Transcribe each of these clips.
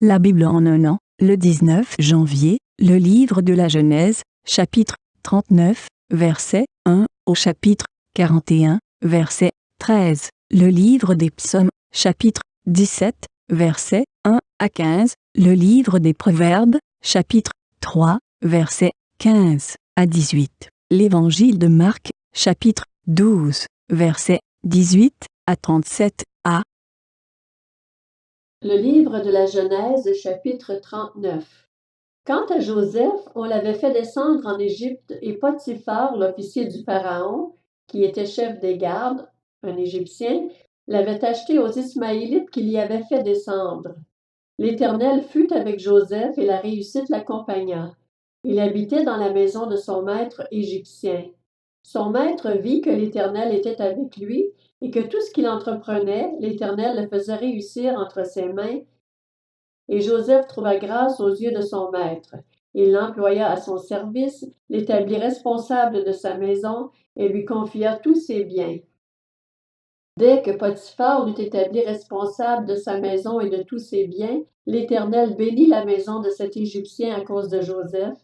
La Bible en un an, le 19 janvier, le livre de la Genèse, chapitre 39, verset 1 au chapitre 41, verset 13. Le livre des Psaumes, chapitre 17, verset 1 à 15. Le livre des Proverbes, chapitre 3, verset 15 à 18. L'Évangile de Marc, chapitre 12, verset 18 à 37a. Le livre de la Genèse, chapitre 39. Quant à Joseph, on l'avait fait descendre en Égypte et Potiphar, l'officier du Pharaon, qui était chef des gardes, un Égyptien, l'avait acheté aux Ismaélites qui l'y avaient fait descendre. L'Éternel fut avec Joseph et la réussite l'accompagna. Il habitait dans la maison de son maître égyptien. Son maître vit que l'Éternel était avec lui et que tout ce qu'il entreprenait, l'Éternel le faisait réussir entre ses mains. Et Joseph trouva grâce aux yeux de son maître. Il l'employa à son service, l'établit responsable de sa maison et lui confia tous ses biens. Dès que Potiphar l'eut établi responsable de sa maison et de tous ses biens, l'Éternel bénit la maison de cet Égyptien à cause de Joseph,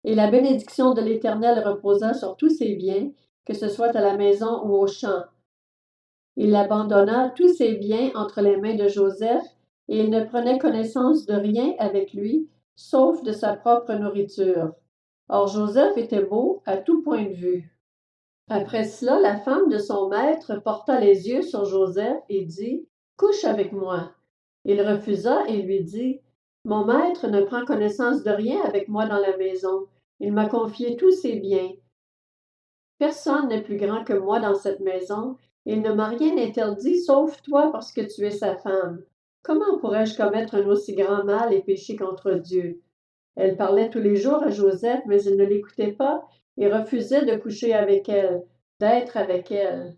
et la bénédiction de l'Éternel reposa sur tous ses biens, que ce soit à la maison ou au champ. Il abandonna tous ses biens entre les mains de Joseph, et il ne prenait connaissance de rien avec lui, sauf de sa propre nourriture. Or Joseph était beau à tout point de vue. Après cela, la femme de son maître porta les yeux sur Joseph et dit, « Couche avec moi. » Il refusa et lui dit, « Mon maître ne prend connaissance de rien avec moi dans la maison. Il m'a confié tous ses biens. Personne n'est plus grand que moi dans cette maison. Il ne m'a rien interdit sauf toi parce que tu es sa femme. Comment pourrais-je commettre un aussi grand mal et pécher contre Dieu? » Elle parlait tous les jours à Joseph, mais il ne l'écoutait pas et refusait de coucher avec elle, d'être avec elle.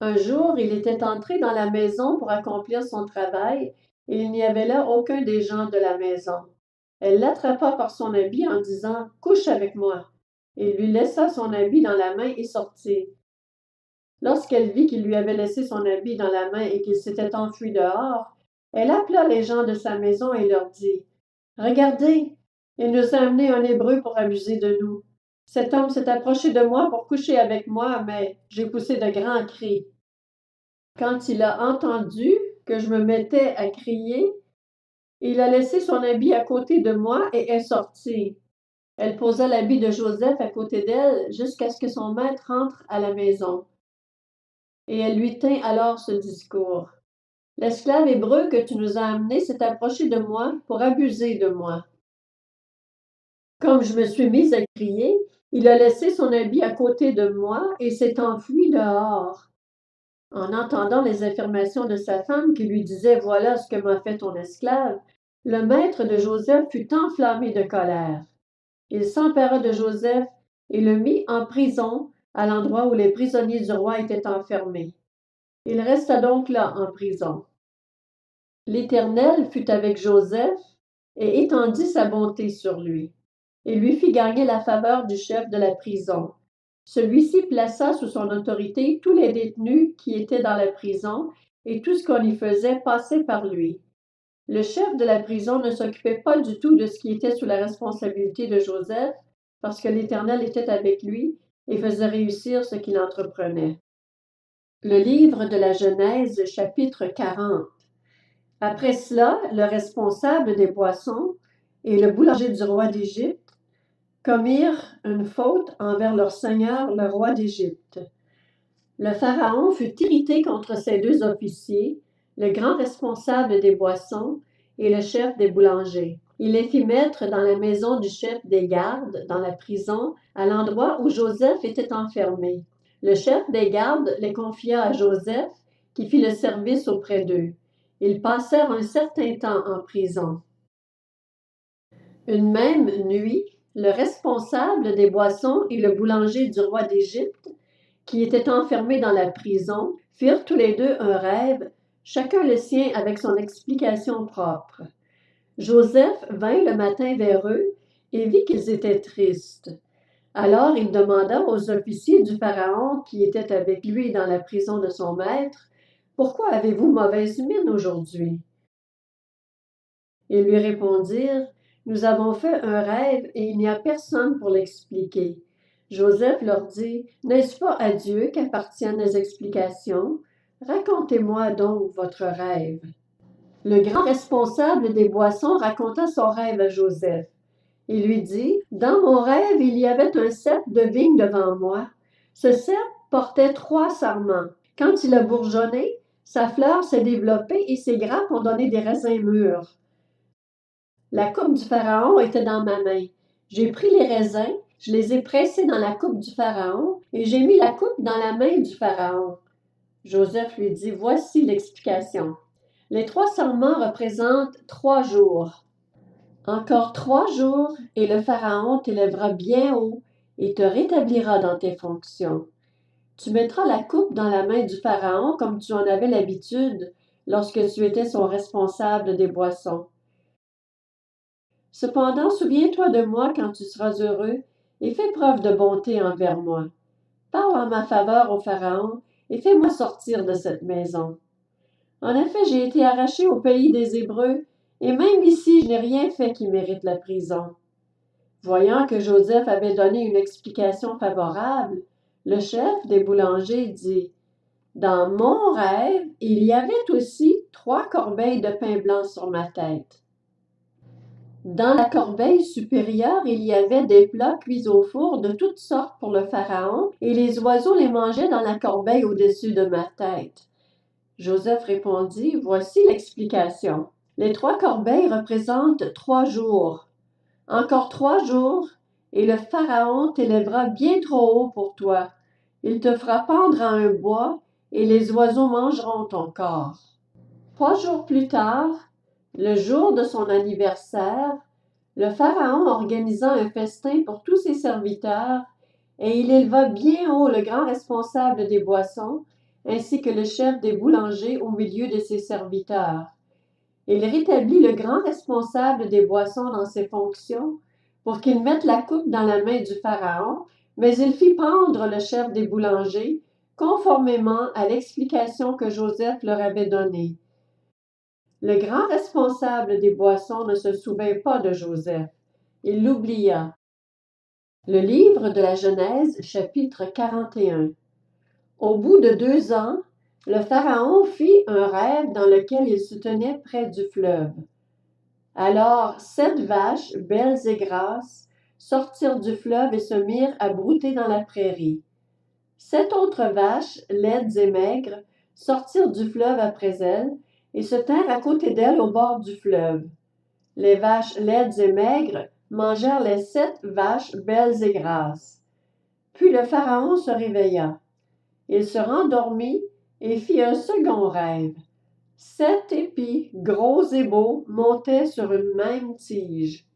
Un jour, il était entré dans la maison pour accomplir son travail, et il n'y avait là aucun des gens de la maison. Elle l'attrapa par son habit en disant « Couche avec moi ». Il lui laissa son habit dans la main et sortit. Lorsqu'elle vit qu'il lui avait laissé son habit dans la main et qu'il s'était enfui dehors, elle appela les gens de sa maison et leur dit « Regardez, il nous a amené un Hébreu pour abuser de nous. Cet homme s'est approché de moi pour coucher avec moi, mais j'ai poussé de grands cris. Quand il a entendu que je me mettais à crier, il a laissé son habit à côté de moi et est sorti. » Elle posa l'habit de Joseph à côté d'elle jusqu'à ce que son maître entre à la maison. Et elle lui tint alors ce discours. « L'esclave hébreu que tu nous as amené s'est approché de moi pour abuser de moi. Comme je me suis mise à crier, il a laissé son habit à côté de moi et s'est enfui dehors. » En entendant les affirmations de sa femme qui lui disait « Voilà ce que m'a fait ton esclave », le maître de Joseph fut enflammé de colère. Il s'empara de Joseph et le mit en prison à l'endroit où les prisonniers du roi étaient enfermés. Il resta donc là en prison. L'Éternel fut avec Joseph et étendit sa bonté sur lui. Il lui fit gagner la faveur du chef de la prison. Celui-ci plaça sous son autorité tous les détenus qui étaient dans la prison et tout ce qu'on y faisait passait par lui. Le chef de la prison ne s'occupait pas du tout de ce qui était sous la responsabilité de Joseph parce que l'Éternel était avec lui et faisait réussir ce qu'il entreprenait. Le livre de la Genèse, chapitre 40. Après cela, le responsable des boissons et le boulanger du roi d'Égypte commirent une faute envers leur seigneur, le roi d'Égypte. Le Pharaon fut irrité contre ces deux officiers, le grand responsable des boissons et le chef des boulangers. Il les fit mettre dans la maison du chef des gardes, dans la prison, à l'endroit où Joseph était enfermé. Le chef des gardes les confia à Joseph, qui fit le service auprès d'eux. Ils passèrent un certain temps en prison. Une même nuit, le responsable des boissons et le boulanger du roi d'Égypte, qui étaient enfermés dans la prison, firent tous les deux un rêve, chacun le sien avec son explication propre. Joseph vint le matin vers eux et vit qu'ils étaient tristes. Alors il demanda aux officiers du Pharaon qui étaient avec lui dans la prison de son maître, « Pourquoi avez-vous mauvaise mine aujourd'hui? » Ils lui répondirent, « Nous avons fait un rêve et il n'y a personne pour l'expliquer. » Joseph leur dit, « N'est-ce pas à Dieu qu'appartiennent les explications? Racontez-moi donc votre rêve. » Le grand responsable des boissons raconta son rêve à Joseph. Il lui dit, « Dans mon rêve, il y avait un cep de vigne devant moi. Ce cep portait 3 sarments. Quand il a bourgeonné, sa fleur s'est développée et ses grappes ont donné des raisins mûrs. La coupe du pharaon était dans ma main. J'ai pris les raisins, je les ai pressés dans la coupe du pharaon et j'ai mis la coupe dans la main du pharaon. » Joseph lui dit, « Voici l'explication. Les 3 sarments représentent 3 jours. Encore 3 jours et le pharaon t'élèvera bien haut et te rétablira dans tes fonctions. Tu mettras la coupe dans la main du pharaon comme tu en avais l'habitude lorsque tu étais son responsable des boissons. Cependant, souviens-toi de moi quand tu seras heureux et fais preuve de bonté envers moi. Parle en ma faveur au pharaon et fais-moi sortir de cette maison. En effet, j'ai été arraché au pays des Hébreux et même ici, je n'ai rien fait qui mérite la prison. » Voyant que Joseph avait donné une explication favorable, le chef des boulangers dit, « Dans mon rêve, il y avait aussi 3 corbeilles de pain blanc sur ma tête. Dans la corbeille supérieure, il y avait des plats cuits au four de toutes sortes pour le pharaon, et les oiseaux les mangeaient dans la corbeille au-dessus de ma tête. » Joseph répondit, « Voici l'explication. Les 3 corbeilles représentent 3 jours. Encore 3 jours, et le pharaon t'élèvera bien trop haut pour toi. Il te fera pendre à un bois, et les oiseaux mangeront ton corps. » 3 jours plus tard, le jour de son anniversaire, le pharaon organisa un festin pour tous ses serviteurs, et il éleva bien haut le grand responsable des boissons, ainsi que le chef des boulangers au milieu de ses serviteurs. Il rétablit le grand responsable des boissons dans ses fonctions pour qu'il mette la coupe dans la main du pharaon, mais il fit pendre le chef des boulangers, conformément à l'explication que Joseph leur avait donnée. Le grand responsable des boissons ne se souvint pas de Joseph. Il l'oublia. Le livre de la Genèse, chapitre 41. Au bout de 2 ans, le pharaon fit un rêve dans lequel il se tenait près du fleuve. Alors 7 vaches, belles et grasses, sortirent du fleuve et se mirent à brouter dans la prairie. 7 autres vaches, laides et maigres, sortirent du fleuve après elles et se tinrent à côté d'elles au bord du fleuve. Les vaches laides et maigres mangèrent les 7 vaches belles et grasses. Puis le pharaon se réveilla. Il se rendormit et fit un second rêve. 7 épis, gros et beaux, montaient sur une même tige.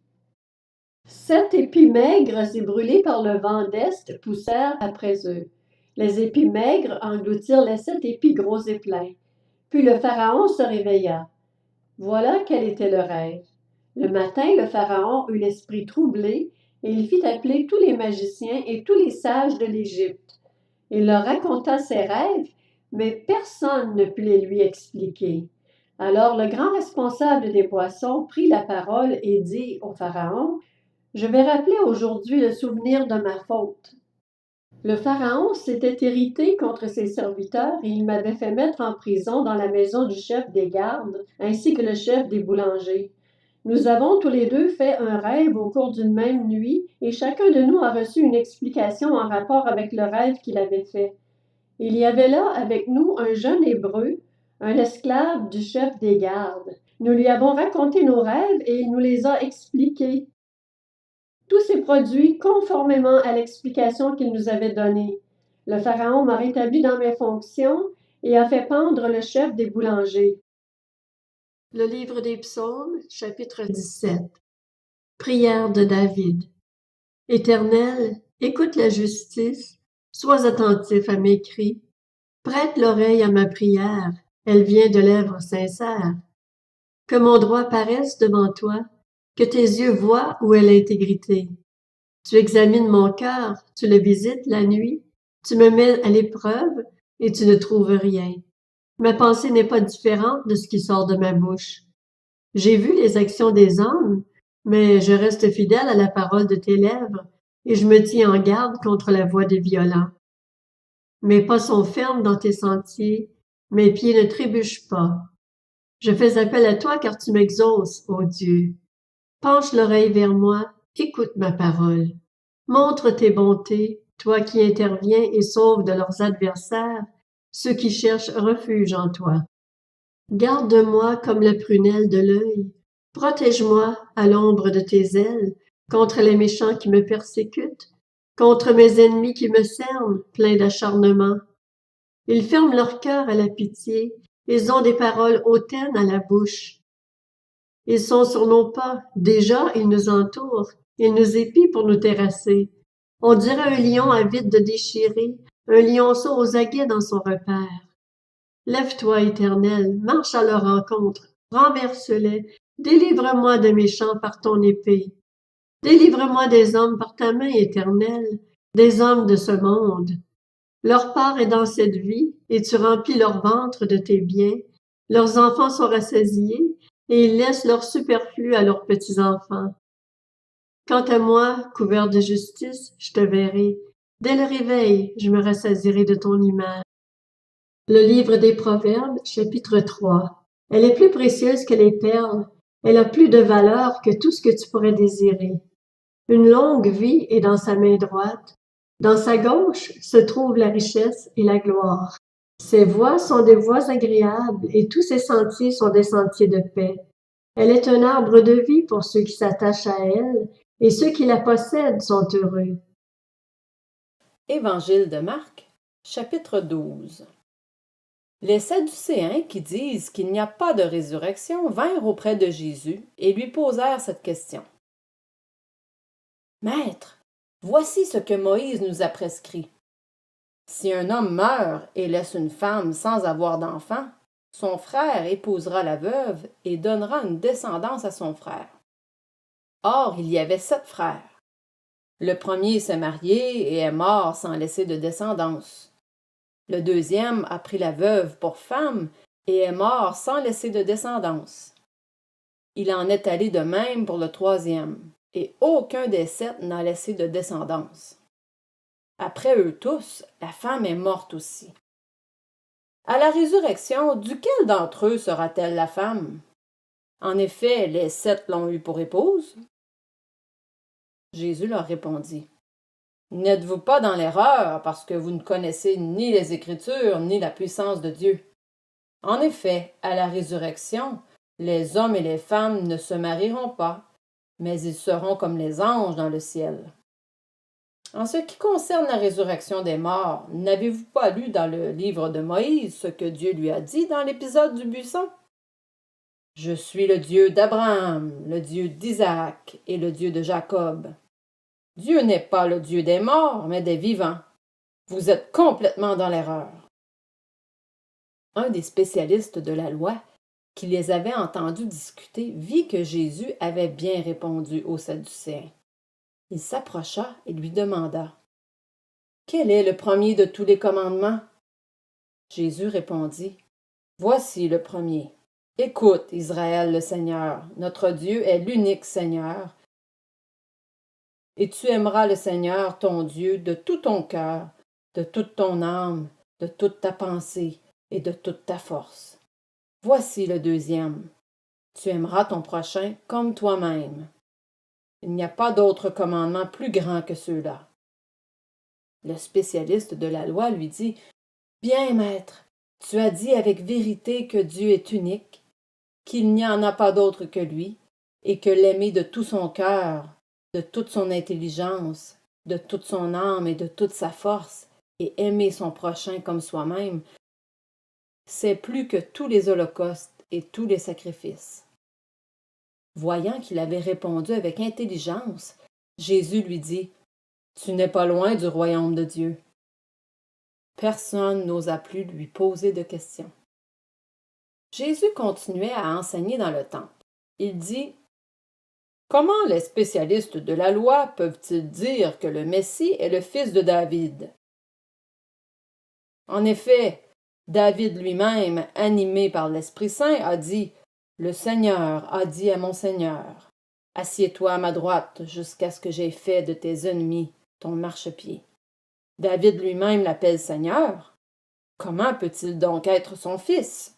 7 épis maigres et brûlés par le vent d'est poussèrent après eux. Les épis maigres engloutirent les 7 épis gros et pleins. Puis le pharaon se réveilla. Voilà quel était le rêve. Le matin, le pharaon eut l'esprit troublé et il fit appeler tous les magiciens et tous les sages de l'Égypte. Il leur raconta ses rêves, mais personne ne put les lui expliquer. Alors le grand responsable des boissons prit la parole et dit au pharaon, « Je vais rappeler aujourd'hui le souvenir de ma faute. Le pharaon s'était irrité contre ses serviteurs et il m'avait fait mettre en prison dans la maison du chef des gardes, ainsi que le chef des boulangers. Nous avons tous les 2 fait un rêve au cours d'une même nuit et chacun de nous a reçu une explication en rapport avec le rêve qu'il avait fait. Il y avait là avec nous un jeune Hébreu, un esclave du chef des gardes. Nous lui avons raconté nos rêves et il nous les a expliqués. Tout s'est produit conformément à l'explication qu'il nous avait donnée. Le pharaon m'a rétabli dans mes fonctions et a fait pendre le chef des boulangers. » Le livre des Psaumes, chapitre 17. Prière de David. Éternel, écoute la justice, sois attentif à mes cris. Prête l'oreille à ma prière, elle vient de lèvres sincères. Que mon droit paraisse devant toi, que tes yeux voient où est l'intégrité. Tu examines mon cœur, tu le visites la nuit, tu me mets à l'épreuve et tu ne trouves rien. Ma pensée n'est pas différente de ce qui sort de ma bouche. J'ai vu les actions des hommes, mais je reste fidèle à la parole de tes lèvres, et je me tiens en garde contre la voix des violents. Mes pas sont fermes dans tes sentiers, mes pieds ne trébuchent pas. Je fais appel à toi car tu m'exauces, ô Dieu. Penche l'oreille vers moi, écoute ma parole. Montre tes bontés, toi qui interviens et sauves de leurs adversaires, ceux qui cherchent refuge en toi. Garde-moi comme la prunelle de l'œil. Protège-moi à l'ombre de tes ailes, contre les méchants qui me persécutent, contre mes ennemis qui me cernent, pleins d'acharnement. Ils ferment leur cœur à la pitié, ils ont des paroles hautaines à la bouche. Ils sont sur nos pas, déjà ils nous entourent, ils nous épient pour nous terrasser. On dirait un lion avide de déchirer, un lionceau aux aguets dans son repère. Lève-toi, Éternel, marche à leur rencontre, renverse-les, délivre-moi des méchants par ton épée. Délivre-moi des hommes par ta main éternelle, des hommes de ce monde. Leur part est dans cette vie, et tu remplis leur ventre de tes biens. Leurs enfants sont rassasiés, et ils laissent leur superflu à leurs petits-enfants. Quant à moi, couvert de justice, je te verrai. Dès le réveil, je me rassasierai de ton image. Le livre des Proverbes, chapitre 3. Elle est plus précieuse que les perles. Elle a plus de valeur que tout ce que tu pourrais désirer. Une longue vie est dans sa main droite. Dans sa gauche se trouve la richesse et la gloire. Ses voies sont des voies agréables et tous ses sentiers sont des sentiers de paix. Elle est un arbre de vie pour ceux qui s'attachent à elle et ceux qui la possèdent sont heureux. Évangile de Marc, chapitre 12. Les Sadducéens qui disent qu'il n'y a pas de résurrection vinrent auprès de Jésus et lui posèrent cette question. Maître, voici ce que Moïse nous a prescrit. Si un homme meurt et laisse une femme sans avoir d'enfant, son frère épousera la veuve et donnera une descendance à son frère. Or, il y avait 7 frères. Le premier s'est marié et est mort sans laisser de descendance. Le deuxième a pris la veuve pour femme et est mort sans laisser de descendance. Il en est allé de même pour le troisième, et aucun des 7 n'a laissé de descendance. Après eux tous, la femme est morte aussi. À la résurrection, duquel d'entre eux sera-t-elle la femme? En effet, les 7 l'ont eue pour épouse. Jésus leur répondit. N'êtes-vous pas dans l'erreur parce que vous ne connaissez ni les Écritures ni la puissance de Dieu? En effet, à la résurrection, les hommes et les femmes ne se marieront pas, mais ils seront comme les anges dans le ciel. En ce qui concerne la résurrection des morts, n'avez-vous pas lu dans le livre de Moïse ce que Dieu lui a dit dans l'épisode du buisson? Je suis le Dieu d'Abraham, le Dieu d'Isaac et le Dieu de Jacob. Dieu n'est pas le Dieu des morts, mais des vivants. Vous êtes complètement dans l'erreur. Un des spécialistes de la loi, qui les avait entendus discuter, vit que Jésus avait bien répondu aux Sadducéens. Il s'approcha et lui demanda « Quel est le premier de tous les commandements ?» Jésus répondit « Voici le premier. Écoute, Israël le Seigneur, notre Dieu est l'unique Seigneur. Et tu aimeras le Seigneur, ton Dieu, de tout ton cœur, de toute ton âme, de toute ta pensée et de toute ta force. Voici le deuxième. Tu aimeras ton prochain comme toi-même. Il n'y a pas d'autre commandement plus grand que ceux-là. » Le spécialiste de la loi lui dit « Bien, maître, tu as dit avec vérité que Dieu est unique, qu'il n'y en a pas d'autre que lui, et que l'aimer de tout son cœur, de toute son intelligence, de toute son âme et de toute sa force, et aimer son prochain comme soi-même, c'est plus que tous les holocaustes et tous les sacrifices. » Voyant qu'il avait répondu avec intelligence, Jésus lui dit « Tu n'es pas loin du royaume de Dieu. » Personne n'osa plus lui poser de questions. Jésus continuait à enseigner dans le temple. Il dit « Comment les spécialistes de la loi peuvent-ils dire que le Messie est le fils de David? En effet, David lui-même, animé par l'Esprit Saint, a dit Le Seigneur a dit à mon Seigneur, « Assieds-toi à ma droite jusqu'à ce que j'aie fait de tes ennemis ton marchepied. » David lui-même l'appelle Seigneur. Comment peut-il donc être son fils?